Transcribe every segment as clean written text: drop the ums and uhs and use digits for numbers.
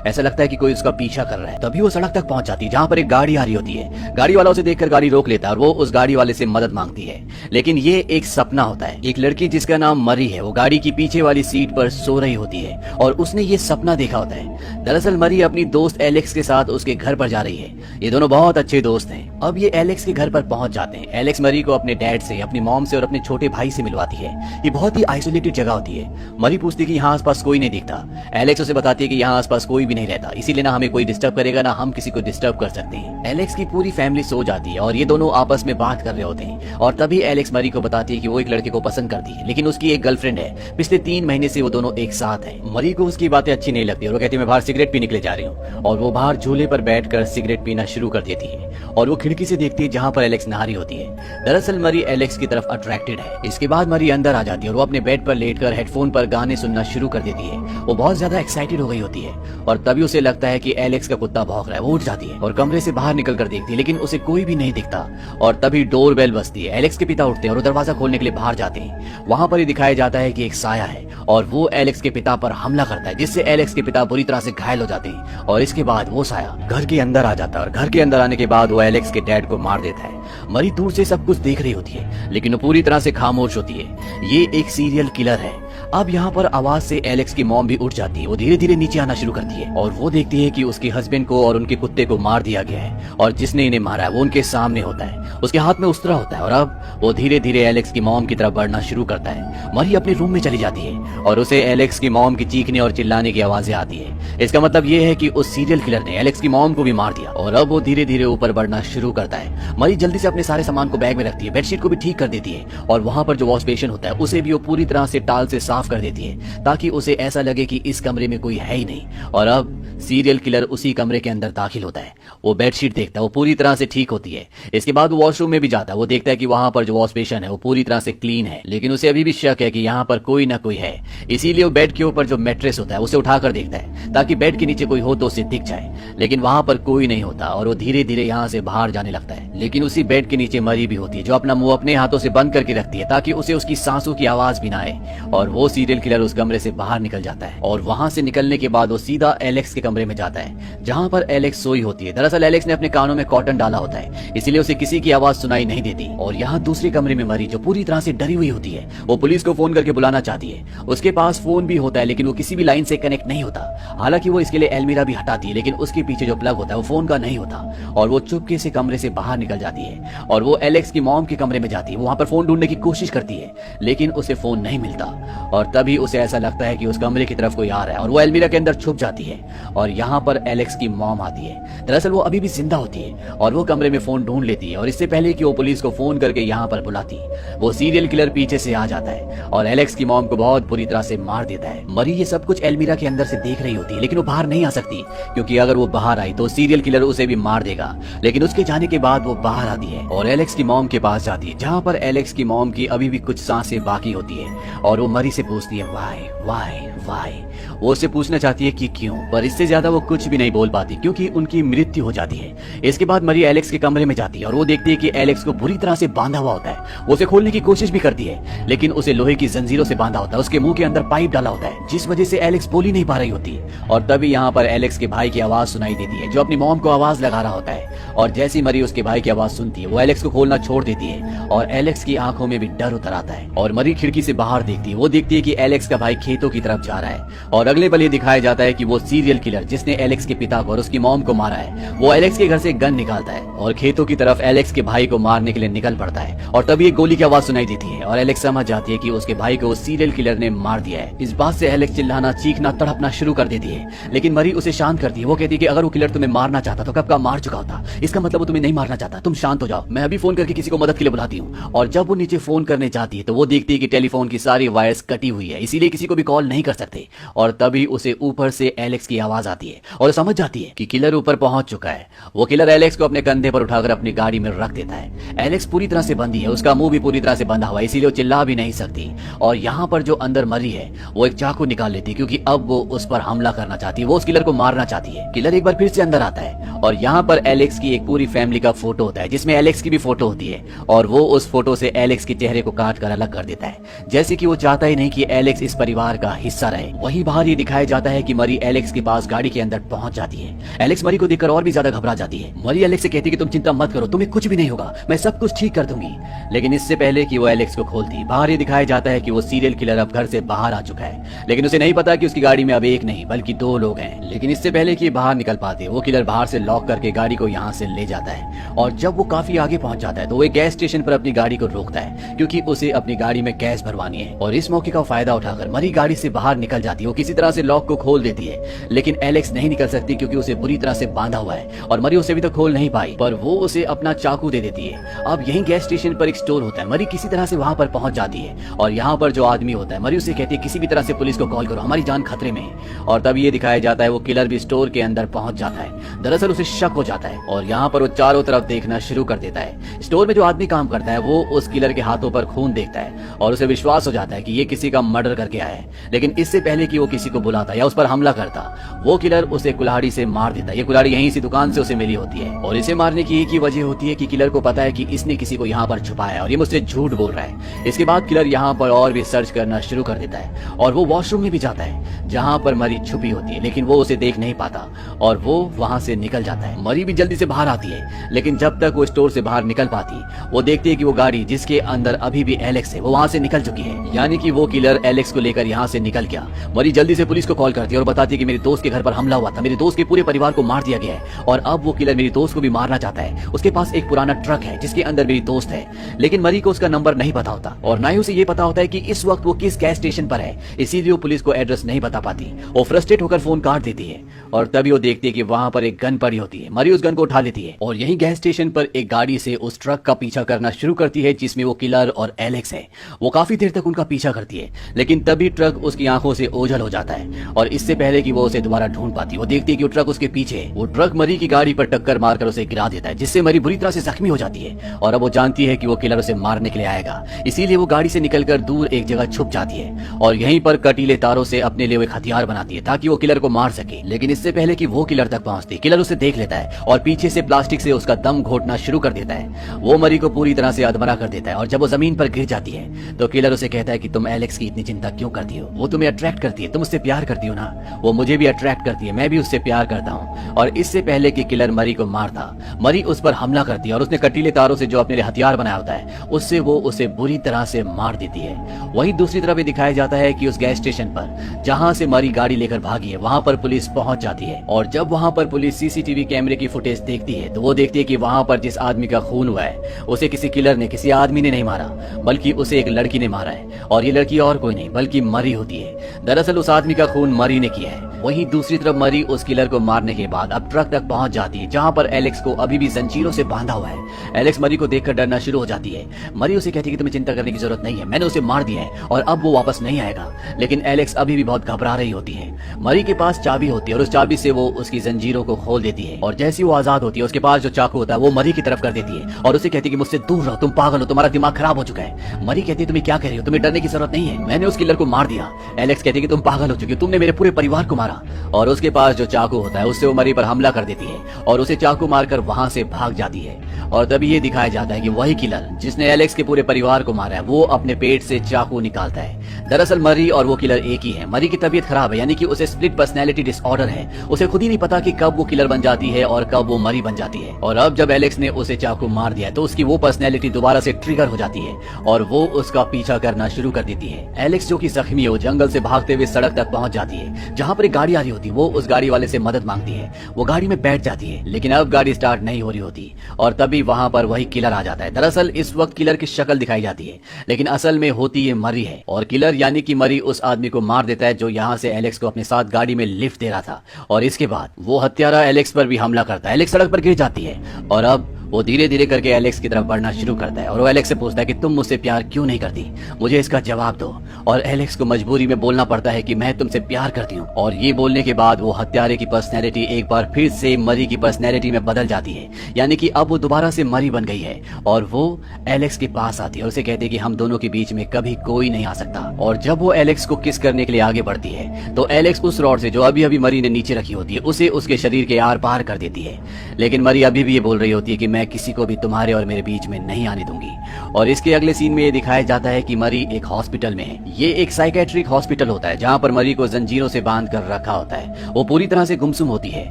ऐसा लगता है कि कोई उसका पीछा कर रहा है। तभी वो सड़क तक पहुंच जाती है जहाँ पर एक गाड़ी आ रही होती है। गाड़ी वाला उसे देखकर गाड़ी रोक लेता है और वो उस गाड़ी वाले से मदद मांगती है, लेकिन ये एक सपना होता है। एक लड़की जिसका नाम मरी है, वो गाड़ी की पीछे वाली सीट पर सो रही होती है और उसने ये सपना देखा होता है। दरअसल मरी अपनी दोस्त एलेक्स के साथ उसके घर पर जा रही है। ये दोनों बहुत अच्छे दोस्त हैं। अब ये एलेक्स के घर पर पहुंच जाते हैं। एलेक्स मरी को अपने डैड से, अपनी मॉम से और अपने छोटे भाई से मिलवाती है। ये बहुत ही आइसोलेटेड जगह होती है। मरी पूछती है कि यहाँ आसपास कोई नहीं दिखता। एलेक्स उसे बताती है कि यहाँ आसपास कोई भी नहीं रहता, इसीलिए ना हमें कोई डिस्टर्ब करेगा ना हम किसी को डिस्टर्ब कर सकते हैं। एलेक्स की पूरी फैमिली सो जाती है और ये दोनों आपस में बात कर रहे होते हैं और तभी एलेक्स मरी को बताती है कि वो एक लड़के को पसंद करती है, लेकिन उसकी एक गर्लफ्रेंड है। पिछले 3 महीने से वो दोनों एक साथ हैं। मरी को उसकी बातें अच्छी नहीं लगती और वो कहती है मैं बाहर सिगरेट पीने के लिए जा रही हूँ, और वो बाहर झूले पर बैठकर सिगरेट पीना शुरू कर देती है और वो खिड़की से देखती है जहाँ पर एलेक्स नहा रही होती है। दरअसल मरी एलेक्स की तरफ अट्रैक्टेड है। इसके बाद मरी अंदर आ जाती है और वो अपने बेड पर लेटकर हेडफोन पर गाने सुनना शुरू कर देती है। वो बहुत ज्यादा एक्साइटेड हो गई होती है और तभी उसे लगता है कि एलेक्स का कुत्ता भौंक रहा है। वो उठ जाती है और कमरे से बाहर निकल कर देखती है, लेकिन उसे कोई भी नहीं दिखता। और तभी डोर बेल बजती है। एलेक्स के पिता उठते हैं और दरवाजा खोलने के लिए बाहर जाते हैं। वहां पर ही दिखाया जाता है कि एक साया है और वो एलेक्स के पिता पर हमला करता है, जिससे एलेक्स के पिता बुरी तरह से घायल हो जाते हैं। और इसके बाद वो साया घर के अंदर आ जाता है और घर के अंदर आने के बाद वो एलेक्स के डैड को मार देता है। मरी दूर से सब कुछ देख रही होती है, लेकिन वो पूरी तरह से खामोश होती है। ये एक सीरियल किलर है। अब यहाँ पर आवाज से एलेक्स की मॉम भी उठ जाती है। वो धीरे धीरे नीचे आना शुरू करती है और वो देखती है कि उसके हस्बैंड को और उनके कुत्ते को मार दिया गया है और जिसने इन्हें मारा है वो उनके सामने होता है। उसके हाथ में उस्तरा होता है और अब वो धीरे धीरे एलेक्स की मॉम की तरफ बढ़ना शुरू करता है। मरी अपने रूम में चली जाती है और उसे एलेक्स की मॉम की चीखने और चिल्लाने की आवाजें आती है। इसका मतलब ये है कि उस सीरियल किलर ने एलेक्स की मॉम को भी मार दिया और अब वो धीरे धीरे ऊपर बढ़ना शुरू करता है। मरी जल्दी से अपने सारे सामान को बैग में रखती है, बेडशीट को भी ठीक कर देती है और वहां पर जो वॉश बेसिन होता है उसे भी वो पूरी तरह से टाल से साफ कर देती है, ताकि उसे ऐसा लगे कि इस कमरे में कोई है ही नहीं। और अब सीरियल किलर उसी कमरे के अंदर दाखिल होता है। वो बेडशीट देखता है, वो पूरी तरह से ठीक होती है। इसके बाद वो वॉशरूम में भी जाता है। वो देखता है कि वहां पर जो वॉश बेसिन है वो पूरी तरह से क्लीन है, लेकिन उसे अभी भी शक है कि यहाँ पर कोई ना कोई है। इसीलिए वो बेड के ऊपर जो मैट्रेस होता है उसे उठाकर देखता है, ताकि बेड के नीचे कोई हो तो उसे दिख जाए, लेकिन वहां पर कोई नहीं होता और वो धीरे धीरे यहाँ से बाहर जाने लगता है। लेकिन उसी बेड के नीचे मरी भी होती है, जो अपना मुंह अपने हाथों से बंद करके रखती है ताकि उसे उसकी सांसों की आवाज भी ना आए। और वो सीरियल किलर उस कमरे से बाहर निकल जाता है और वहां से निकलने के बाद वो सीधा एलेक्स के कमरे में जाता है, जहां पर एलेक्स सोई होती है। दरअसल एलेक्स ने अपने कानों में कॉटन डाला होता है, इसीलिए उसे किसी की आवाज सुनाई नहीं देती। और यहाँ दूसरे कमरे में मरी, जो पूरी तरह से डरी हुई होती है, वो पुलिस को फोन करके बुलाना चाहती है। उसके पास फोन भी होता है, लेकिन वो किसी भी लाइन से कनेक्ट नहीं होता। हालांकि वो इसके लिए अलमीरा भी हटाती है, लेकिन उसके पीछे जो प्लग होता है वो फोन का नहीं होता। और वो चुपके से कमरे से बाहर निकल जाती है और वो एलेक्स की मॉम के कमरे में जाती है। वहां पर फोन ढूंढने की कोशिश करती है, लेकिन उसे फोन नहीं मिलता। और तभी उसे ऐसा लगता है कि उस कमरे की तरफ कोई आ रहा है और वो अलमीरा के अंदर छुप जाती है। और यहाँ पर एलेक्स की मॉम आती है। दरअसल वो अभी भी जिंदा होती है और वो कमरे में फोन ढूंढ लेती है और इससे पहले कि वो पुलिस को फोन करके यहाँ पर बुलाती, वो सीरियल किलर पीछे से आ जाता है और एलेक्स की मॉम को बहुत बुरी तरह से मार देता है। मरी ये सब कुछ अलमीरा के अंदर से देख रही होती है, लेकिन वो बाहर नहीं आ सकती, क्योंकि अगर वो बाहर आई तो सीरियल किलर उसे भी मार देगा। लेकिन उसके जाने के बाद वो बाहर आती है और एलेक्स की मॉम के पास जाती है, जहाँ पर एलेक्स की मॉम की अभी भी कुछ सांसें बाकी होती है। और वो मरी से पूछती है वाई वाई वाई। वो उससे पूछना चाहती है कि क्यों, पर इससे ज्यादा वो कुछ भी नहीं बोल पाती, क्योंकि उनकी मृत्यु हो जाती है। इसके बाद मरी एलेक्स के कमरे में जाती है और वो देखती है कि एलेक्स को बुरी तरह से बांधा हुआ होता है। वो उसे खोलने की कोशिश भी करती है, लेकिन उसे लोहे की जंजीरों से बांधा होता है। उसके मुंह के अंदर पाइप डाला होता है, जिस वजह से एलेक्स बोल ही नहीं पा रही होती। और तभी यहाँ पर एलेक्स के भाई की आवाज सुनाई देती है, जो अपनी मॉम को आवाज लगा रहा होता है। और जैसी मरी उसके भाई की आवाज सुनती है, वो एलेक्स को खोलना छोड़ देती है और एलेक्स की आंखों में भी डर उतर आता है। और मरी खिड़की से बाहर देखती है। वो देखती है कि एलेक्स का भाई खेतों की तरफ जा रहा है और अगले पल ये दिखाया जाता है कि वो सीरियल किलर जिसने एलेक्स के पिता को और उसकी मॉम को मारा है, वो एलेक्स के घर से गन निकालता है और खेतों की तरफ एलेक्स के भाई को मारने के लिए निकल पड़ता है। और तभी एक गोली की आवाज सुनाई देती है और एलेक्स समझ जाती है कि उसके भाई को सीरियल किलर ने मार दिया है। इस बात से एलेक्स चिल्लाना, चीखना, तड़पना शुरू कर देती है, लेकिन मरी उसे शांत करती है। वो कहती है कि अगर वो किलर तुम्हें मारना चाहता तो कब का मार चुका होता, इसका मतलब वो तुम्हें नहीं मारना चाहता। तुम शांत हो जाओ, मैं अभी फोन करके किसी को मदद के लिए बुलाती हूँ। और जब वो नीचे फोन करने जाती है तो वो देखती है कि टेलीफोन की सारी वायर्स कटी हुई है, इसीलिए किसी को भी कॉल नहीं कर सकते। और तभी उसे ऊपर से एलेक्स की आवाज आती है और समझ जाती है कि किलर ऊपर पहुंच चुका है। वो किलर एलेक्स को अपने कंधे पर उठाकर अपनी गाड़ी में रख देता है। एलेक्स पूरी तरह से बंदी है, उसका मुंह भी पूरी तरह से बंधा हुआ है, इसीलिए वो चिल्ला भी नहीं सकती। और यहाँ पर जो अंदर मरी है वो एक चाकू निकाल लेती है, क्योंकि अब वो उस पर हमला करना चाहती है, वो उस किलर को मारना चाहती है। किलर एक बार फिर से अंदर आता है और यहाँ पर एलेक्स की एक पूरी फैमिली का फोटो होता है जिसमें एलेक्स की भी फोटो होती है और वो उस फोटो से एलेक्स के चेहरे को काट कर अलग कर देता है, जैसे कि वो चाहता ही नहीं कि एलेक्स इस परिवार का हिस्सा रहे। वहीं बाहर ये दिखाया जाता है कि मरी एलेक्स के पास गाड़ी के अंदर पहुंच जाती है। एलेक्स मरी को देखकर और भी ज्यादा घबरा जाती है। मरी एलेक्स से कहती है कि तुम चिंता मत करो, तुम्हें कुछ भी नहीं होगा, मैं सब कुछ ठीक कर दूंगी। लेकिन इससे पहले कि वो एलेक्स को खोलती, बाहर ये दिखाया जाता है कि वो सीरियल किलर अब घर से बाहर आ चुका है, लेकिन उसे नहीं पता कि उसकी गाड़ी में अब एक नहीं बल्कि 2 लोग हैं। लेकिन इससे पहले कि बाहर निकल पाते, वो किलर बाहर से लॉक करके गाड़ी को यहाँ से ले जाता है और जब वो काफी आगे पहुंच जाता है तो वो एक गैस स्टेशन पर अपनी गाड़ी को रोकता है क्योंकि उसे अपनी गाड़ी में गैस भरवानी है। और इस मौके का फायदा उठाकर मरी गाड़ी से बाहर निकल जाती है। वो किसी तरह से लॉक को खोल देती है, लेकिन एलेक्स नहीं निकल सकती क्योंकि उसे बुरी तरह से बांधा हुआ है और मरी उसे भी तो खोल नहीं पाई, पर वो उसे अपना चाकू दे देती है। अब यही गैस स्टेशन पर एक स्टोर होता है। मरी किसी तरह से वहां पर पहुंच जाती है और यहाँ पर जो आदमी होता है, मरी उसे कहती है किसी भी तरह से पुलिस को कॉल करो, हमारी जान खतरे में है। और तब ये दिखाया जाता है वो किलर भी स्टोर के अंदर पहुंच जाता है। दरअसल उसे शक हो जाता है और यहाँ पर वो चारों तरफ देखना शुरू कर देता है। स्टोर में जो आदमी काम करता है वो उस किलर के हाथों पर खून देखता है और उसे विश्वास हो जाता है कि ये किसी का मर्डर करके आया है। लेकिन इससे पहले कि वो किसी को बुलाता या उस पर हमला करता, वो किलर उसे कुल्हाड़ी से मार देता। ये कुल्हाड़ी यहीं से दुकान से उसे मिली होती है और इसे मारने की एक ही वजह होती है कि किलर को पता है कि इसने किसी को यहाँ पर छुपाया और ये मुझसे झूठ बोल रहा है। इसके बाद किलर यहाँ पर और भी सर्च करना शुरू कर देता है और वो वॉशरूम में भी जाता है जहाँ पर मरी छुपी होती है, लेकिन वो उसे देख नहीं पाता और वो वहां से निकल जाता है। मरी भी जल्दी से बाहर आती है, लेकिन जब तक वो स्टोर से बाहर निकल पाती, वो देखती है कि वो गाड़ी जिसके अंदर अभी भी एलेक्स है वो वहां से निकल चुकी है, यानी कि वो किलर एलेक्स को लेकर यहाँ से निकल गया। मरी जल्दी से पुलिस को कॉल करती है और बताती है कि मेरे दोस्त के घर पर हमला हुआ था, मेरे दोस्त के पूरे परिवार को मार दिया गया है और अब वो किलर मेरी दोस्त को भी मारना चाहता है। उसके पास एक पुराना ट्रक है जिसके अंदर मेरी दोस्त है, लेकिन मरी को उसका नंबर नहीं पता होता और ना ही उसे ये पता होता है कि इस वक्त वो किस गैस स्टेशन पर है, इसीलिए वो पुलिस को एड्रेस नहीं बता पाती। वो फ्रस्ट्रेट होकर फोन काट देती है और तभी वो देखती है कि वहां पर एक गन पड़ी होती है। मरी उस गन को उठा लेती है और यही गैस स्टेशन पर एक गाड़ी से उस ट्रक का पीछा करना शुरू करती है जिसमें वो किलर और एलेक्स है। वो काफी देर तक उनका पीछा करती है, लेकिन तभी ट्रक उसकी आंखों से ओझल हो जाता है और इससे पहले कि वो उसे दोबारा ढूंढ पाती, वो देखती है कि वो ट्रक उसके पीछे है। वो ट्रक मरी की गाड़ी पर टक्कर मारकर उसे गिरा देता है, जिससे मरी बुरी तरह से जख्मी हो जाती है और अब वो जानती है कि वो किलर उसे मारने के लिए आएगा, इसीलिए वो गाड़ी से निकलकर दूर एक जगह छुप जाती है और यहीं पर कटीले तारों से अपने लिए एक हथियार बनाती है ताकि वो किलर को मार सके। लेकिन इससे पहले कि वो किलर तक पहुंचती, किलर उसे देख लेता है और पीछे से प्लास्टिक से उसका दम घोटना शुरू कर देता है। वो मरी को पूरी तरह से अधमरा कर देता है और जब वो जमीन पर गिर जाती है तो किलर उसे कहता है कि तुम एलेक्स की इतनी चिंता क्यों करती हो, वो तुम्हें अट्रैक्ट करती है, तुम उससे प्यार करती हो ना, वो मुझे भी अट्रैक्ट करती है, मैं भी उससे प्यार करता हूँ। और इससे पहले कि किलर मरी को मारता, मरी उस पर हमला करती है और उसने कटीले तारों से जो अपने लिए हथियार बनाया होता है उससे वो उसे बुरी तरह से मार देती है। वहीं दूसरी तरफ दिखाया जाता है कि उस गैस स्टेशन पर जहां से मरी गाड़ी लेकर भागी है वहां पर पुलिस पहुंच जाती है और जब वहां पर पुलिस सीसीटीवी कैमरे की फुटेज देखती है तो वो देखती है कि वहां पर जिस आदमी का खून हुआ है उसे किसी किलर ने, किसी आदमी ने नहीं मारा, बल्कि उसे एक लड़की ने मारा है और ये लड़की और कोई नहीं बल्कि मरी होती है। दरअसल उस आदमी का खून मरी ने किया है। वहीं दूसरी तरफ मरी उस किलर को मारने के बाद अब ट्रक तक पहुंच जाती है जहां पर एलेक्स को अभी भी जंजीरों से बांधा हुआ है। एलेक्स मरी को देखकर डरना शुरू हो जाती है। मरी उसे कहती है कि तुम्हें चिंता करने की जरूरत नहीं है, मैंने उसे मार दिया है और अब वो वापस नहीं आएगा। लेकिन एलेक्स अभी भी बहुत घबरा रही होती है। मरी के पास चाबी होती है और उस चाबी से वो उसकी जंजीरों को खोल देती है और जैसी वो आजाद होती है उसके पास जो चाकू होता है वो मरी की तरफ कर देती है और उसे कहती है कि मुझसे दूर रहो, तुम पागल हो, तुम्हारा दिमाग खराब हो चुका है। मरी कहती है तुम्हें क्या कह रही हो, तुम्हें डरने की जरूरत नहीं है, मैंने उस किलर को मार दिया। एलेक्स कहती है कि तुम पागल हो चुकी हो, तुमने मेरे पूरे परिवार को मारा और उसके पास जो चाकू होता है उससे वो मरी पर हमला कर देती है और उसे चाकू मारकर वहां से भाग जाती है। और तभी ये दिखाया जाता है कि वही किलर जिसने एलेक्स के पूरे परिवार को मारा है वो अपने पेट से चाकू निकालता है। दरअसल मरी और वो किलर एक ही है। मरी की तबीयत खराब है, यानी कि उसे स्प्लिट पर्सनैलिटी डिसऑर्डर है। उसे खुद ही नहीं पता कि कब वो किलर बन जाती है और कब वो मरी बन जाती है। और अब जब एलेक्स ने उसे चाकू मार दिया तो उसकी वो पर्सनैलिटी दोबारा से ट्रिगर हो जाती है और वो उसका पीछा करना शुरू कर देती है। एलेक्स जो कि जख्मी है वो जंगल से भागते हुए सड़क तक पहुंच जाती है जहां पर एक गाड़ी आ रही होती है। वो उस गाड़ी वाले से मदद मांगती है, वो गाड़ी में बैठ जाती है, लेकिन अब गाड़ी स्टार्ट नहीं हो रही होती और तभी वहां पर वही किलर आ जाता है। दरअसल इस वक्त किलर की शक्ल दिखाई जाती है, लेकिन असल में होती ये मरी है और किलर यानी कि मरी उस आदमी को मार देता है जो यहाँ से एलेक्स को अपने साथ गाड़ी में लिफ्ट दे रहा था। और इसके बाद वो हत्यारा एलेक्स पर भी हमला करता है। एलेक्स सड़क पर गिर जाती है और अब वो धीरे धीरे करके एलेक्स की तरफ बढ़ना शुरू करता है और वो एलेक्स से पूछता है कि तुम मुझसे प्यार क्यों नहीं करती, मुझे इसका जवाब दो। और एलेक्स को मजबूरी में बोलना पड़ता है कि मैं तुमसे प्यार करती हूँ। और ये बोलने के बाद वो हत्यारे की पर्सनैलिटी एक बार फिर से मरी की पर्सनैलिटी में बदल जाती है, यानी कि अब वो दोबारा से मरी बन गई है। और वो एलेक्स के पास आती है और उसे कहती है कि हम दोनों के बीच में कभी कोई नहीं आ सकता। और जब वो एलेक्स को किस करने के लिए आगे बढ़ती है तो एलेक्स उस रॉड से जो अभी अभी मरी ने नीचे रखी होती है उसे उसके शरीर के आर पार कर देती है। लेकिन मरी अभी भी ये बोल रही होती है कि मैं किसी को भी तुम्हारे और मेरे बीच में नहीं आने दूंगी। और इसके अगले सीन में ये दिखाया जाता है कि मरी एक हॉस्पिटल में है। ये एक साइकेट्रिक हॉस्पिटल होता है जहाँ पर मरी को जंजीरों से बांध कर रखा होता है। वो पूरी तरह से गुमसुम होती है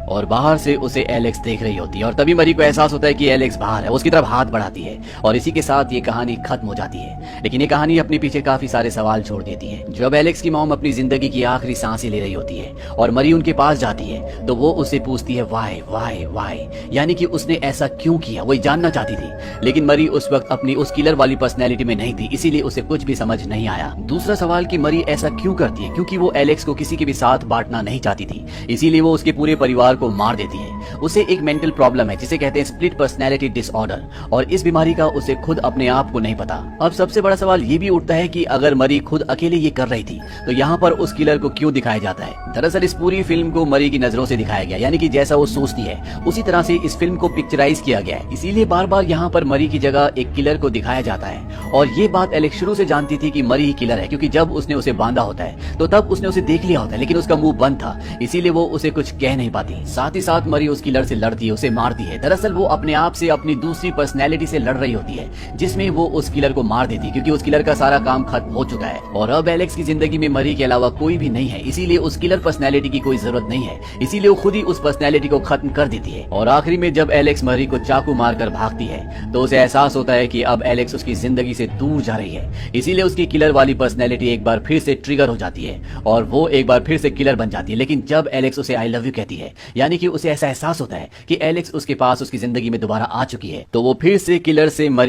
और बाहर से उसे एलेक्स देख रही होती है। और तभी मरी को एहसास होता है कि एलेक्स बाहर है, उसकी तरफ हाथ बढ़ाती है और इसी के साथ ये कहानी खत्म हो जाती है। लेकिन ये कहानी अपने पीछे काफी सारे सवाल छोड़ देती है। जब एलेक्स की मॉम अपनी जिंदगी की आखिरी सांसें ले रही होती है और मरी उनके पास जाती है तो वो उससे पूछती है वाई वाई वाई, यानी कि उसने ऐसा क्यों किया, वो जानना चाहती थी। लेकिन मरी उस वक्त अपनी उस किलर वाली पर्सनैलिटी में नहीं थी, इसीलिए उसे कुछ भी समझ नहीं आया। दूसरा सवाल कि मरी ऐसा क्यों करती है, क्योंकि वो एलेक्स को किसी के भी साथ बांटना नहीं चाहती थी, इसीलिए वो उसके पूरे परिवार को मार देती है। उसे एक मेंटल प्रॉब्लम है जिसे कहते हैं स्प्लिट पर्सनैलिटी डिसऑर्डर, और इस बीमारी का उसे खुद अपने आप को नहीं पता। अब सबसे बड़ा सवाल ये भी उठता है कि अगर मरी खुद अकेले ये कर रही थी तो यहाँ पर उस किलर को क्यों दिखाया जाता है। दरअसल इस पूरी फिल्म को मरी की नजरों से दिखाया गया, यानी कि जैसा वो सोचती है उसी तरह से इस फिल्म को पिक्चराइज किया गया है। इसीलिए बार बार यहाँ पर मरी की जगह एक किलर को दिखाया जाता है। और ये बात एलेक्स शुरू से जानती थी कि मरी ही किलर है, क्योंकि जब उसने उसे बांधा होता है तो तब उसने उसे देख लिया होता है, लेकिन उसका मुंह बंद था, इसीलिए वो उसे कुछ कह नहीं पाती। साथ ही साथ मरी उस किलर से लड़ती है, उसे मारती है। दरअसल वो अपने आप से अपनी दूसरी पर्सनैलिटी से लड़ रही होती है जिसमें वो उस किलर को मार देती है, क्योंकि उस किलर का सारा काम खत्म हो चुका है और अब एलेक्स की जिंदगी में मरी के अलावा कोई भी नहीं है। इसीलिए उस किलर पर्सनैलिटी की कोई जरूरत नहीं है, इसीलिए वो खुद ही उस पर्सनैलिटी को खत्म कर देती है। और आखिरी में जब एलेक्स मरी को चाकू मारकर भागती है तो उसे एहसास होता है कि अब एलेक्स उसकी जिंदगी से दूर जा रही है, इसीलिए उसकी किलर वाली पर्सनैलिटी एक बार फिर से ट्रिगर हो जाती है और वो एक बार फिर से किलर बन जाती है। लेकिन जब एलेक्स उसे आई लव यू कहती है, यानी कि उसे ऐसा एहसास होता है कि एलेक्स उसके पास उसकी जिंदगी में दोबारा आ चुकी है, तो वो फिर से किलर से मरी